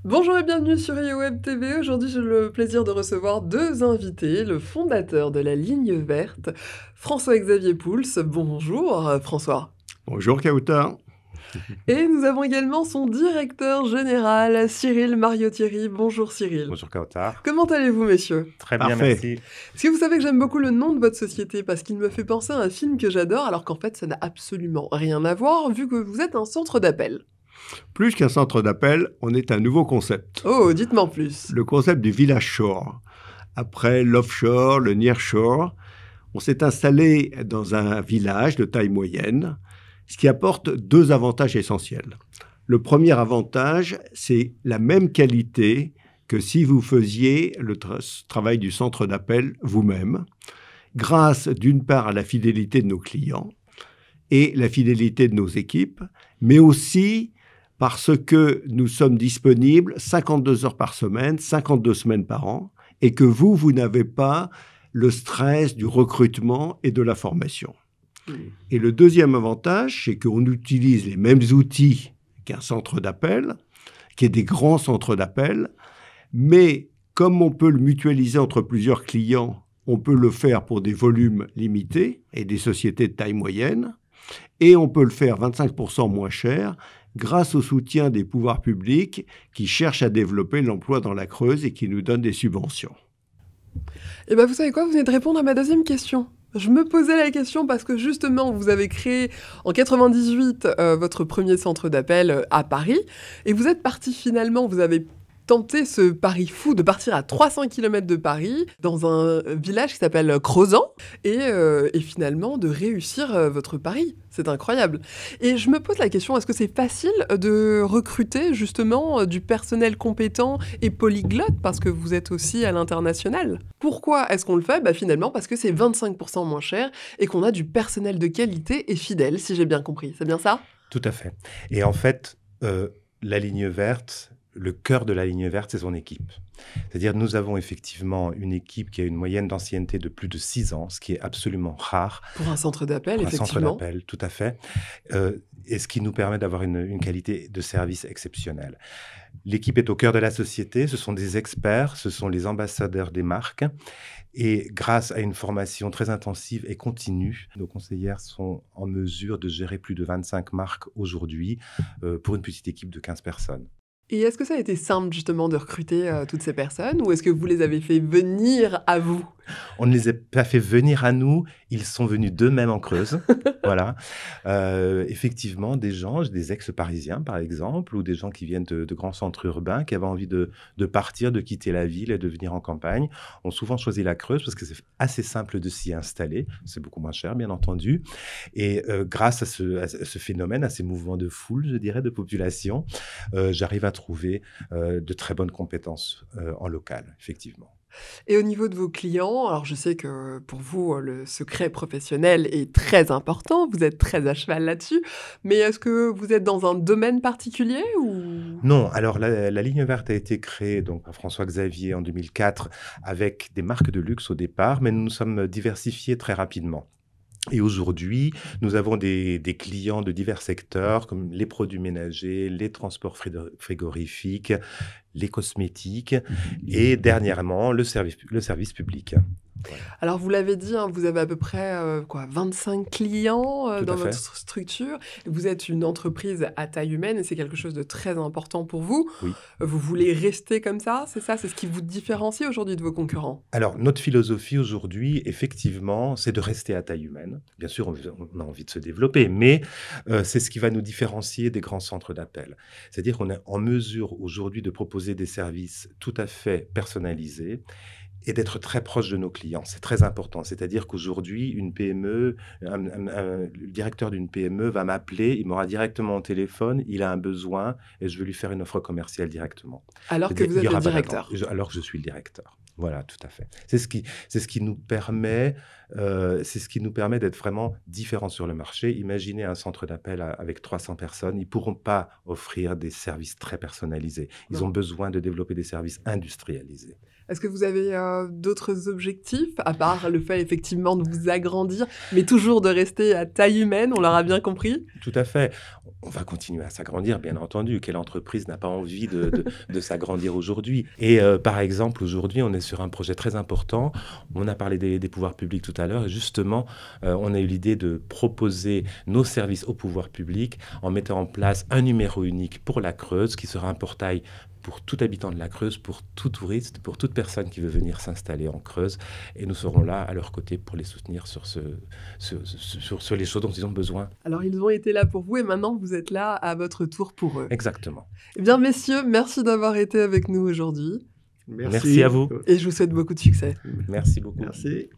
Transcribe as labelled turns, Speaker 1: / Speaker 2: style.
Speaker 1: Bonjour et bienvenue sur IOWeb TV. Aujourd'hui, j'ai le plaisir de recevoir deux invités, le fondateur de la Ligne Verte, François-Xavier Pouls. Bonjour François.
Speaker 2: Bonjour Kauta.
Speaker 1: Et nous avons également son directeur général, Cyril Mariottiri. Bonjour Cyril.
Speaker 3: Bonjour Kautar.
Speaker 1: Comment allez-vous, messieurs?
Speaker 3: Très bien,
Speaker 2: Parfait.
Speaker 3: merci.
Speaker 1: Est-ce que vous savez que j'aime beaucoup le nom de votre société parce qu'il me fait penser à un film que j'adore, alors qu'en fait, ça n'a absolument rien à voir vu que vous êtes un centre d'appel.
Speaker 2: Plus qu'un centre d'appel, on est un nouveau concept.
Speaker 1: Oh, dites-moi en plus.
Speaker 2: Le concept du village shore. Après l'offshore, le nearshore, on s'est installé dans un village de taille moyenne, ce qui apporte deux avantages essentiels. Le premier avantage, c'est la même qualité que si vous faisiez le travail du centre d'appel vous-même, grâce d'une part à la fidélité de nos clients et la fidélité de nos équipes, mais aussi parce que nous sommes disponibles 52 heures par semaine, 52 semaines par an, et que vous n'avez pas le stress du recrutement et de la formation. Et le deuxième avantage, c'est qu'on utilise les mêmes outils qu'un centre d'appel, qui est des grands centres d'appel, mais comme on peut le mutualiser entre plusieurs clients, on peut le faire pour des volumes limités et des sociétés de taille moyenne, et on peut le faire 25% moins cher grâce au soutien des pouvoirs publics qui cherchent à développer l'emploi dans la Creuse et qui nous donnent des subventions.
Speaker 1: Eh bien, vous savez quoi, vous venez de répondre à ma deuxième question. Je me posais la question parce que justement, vous avez créé en 98 votre premier centre d'appel à Paris et vous êtes parti finalement, vous avez tenté ce pari fou de partir à 300 km de Paris dans un village qui s'appelle Crozant et finalement de réussir votre pari. C'est incroyable. Et je me pose la question, est-ce que c'est facile de recruter justement du personnel compétent et polyglotte parce que vous êtes aussi à l'international? Pourquoi est-ce qu'on le fait? Finalement parce que c'est 25% moins cher et qu'on a du personnel de qualité et fidèle, si j'ai bien compris. C'est bien ça?
Speaker 3: Tout à fait. Et en fait, la ligne verte, le cœur de la ligne verte, c'est son équipe. C'est-à-dire, nous avons effectivement une équipe qui a une moyenne d'ancienneté de plus de 6 ans, ce qui est absolument rare.
Speaker 1: Pour un centre d'appel,
Speaker 3: Pour un
Speaker 1: effectivement.
Speaker 3: centre d'appel, tout à fait. Et ce qui nous permet d'avoir une qualité de service exceptionnelle. L'équipe est au cœur de la société, ce sont des experts, ce sont les ambassadeurs des marques. Et grâce à une formation très intensive et continue, nos conseillères sont en mesure de gérer plus de 25 marques aujourd'hui pour une petite équipe de 15 personnes.
Speaker 1: Et est-ce que ça a été simple justement de recruter toutes ces personnes ou est-ce que vous les avez fait venir à vous?
Speaker 3: On ne les a pas fait venir à nous, ils sont venus d'eux-mêmes en Creuse. Voilà. Effectivement, des gens, des ex-parisiens par exemple, ou des gens qui viennent de grands centres urbains, qui avaient envie de partir, de quitter la ville et de venir en campagne, ont souvent choisi la Creuse parce que c'est assez simple de s'y installer. C'est beaucoup moins cher, bien entendu. Et grâce à ce phénomène, à ces mouvements de foule, je dirais, de population, j'arrive à trouver de très bonnes compétences en local, effectivement.
Speaker 1: Et au niveau de vos clients, alors je sais que pour vous, le secret professionnel est très important, vous êtes très à cheval là-dessus, mais est-ce que vous êtes dans un domaine particulier ou...
Speaker 3: Non, alors la ligne verte a été créée donc, par François-Xavier en 2004 avec des marques de luxe au départ, mais nous nous sommes diversifiés très rapidement. Et aujourd'hui, nous avons des clients de divers secteurs comme les produits ménagers, les transports frigorifiques, les cosmétiques et dernièrement le service public. Voilà.
Speaker 1: Alors vous l'avez dit, hein, vous avez à peu près 25 clients dans votre structure. Vous êtes une entreprise à taille humaine et c'est quelque chose de très important pour vous.
Speaker 3: Oui.
Speaker 1: Vous voulez rester comme ça, c'est ça? C'est ce qui vous différencie aujourd'hui de vos concurrents?
Speaker 3: Alors, notre philosophie aujourd'hui, effectivement, c'est de rester à taille humaine. Bien sûr, on a envie de se développer, mais c'est ce qui va nous différencier des grands centres d'appel. C'est-à-dire qu'on est en mesure aujourd'hui de proposer des services tout à fait personnalisés et d'être très proche de nos clients. C'est très important. C'est-à-dire qu'aujourd'hui, une PME, le directeur d'une PME va m'appeler, il m'aura directement au téléphone, il a un besoin et je vais lui faire une offre commerciale directement.
Speaker 1: Alors que vous êtes le directeur.
Speaker 3: Alors que je suis le directeur. Voilà, tout à fait. C'est ce qui nous permet, d'être vraiment différents sur le marché. Imaginez un centre d'appel avec 300 personnes, ils ne pourront pas offrir des services très personnalisés. Ils ont besoin de développer des services industrialisés.
Speaker 1: Est-ce que vous avez d'autres objectifs, à part le fait effectivement de vous agrandir, mais toujours de rester à taille humaine, on l'aura bien compris?
Speaker 3: Tout à fait. On va continuer à s'agrandir, bien entendu. Quelle entreprise n'a pas envie de s'agrandir aujourd'hui? Et par exemple, aujourd'hui, on est sur un projet très important. On a parlé des pouvoirs publics tout à l'heure. Et justement, on a eu l'idée de proposer nos services au pouvoir public en mettant en place un numéro unique pour la Creuse, qui sera un portail pour tout habitant de la Creuse, pour tout touriste, pour toute personne qui veut venir s'installer en Creuse. Et nous serons là à leur côté pour les soutenir sur les choses dont ils ont besoin.
Speaker 1: Alors, ils ont été là pour vous et maintenant, vous êtes là à votre tour pour eux.
Speaker 3: Exactement.
Speaker 1: Eh bien, messieurs, merci d'avoir été avec nous aujourd'hui.
Speaker 3: Merci à vous.
Speaker 1: Et je vous souhaite beaucoup de succès.
Speaker 3: Merci beaucoup.
Speaker 2: Merci.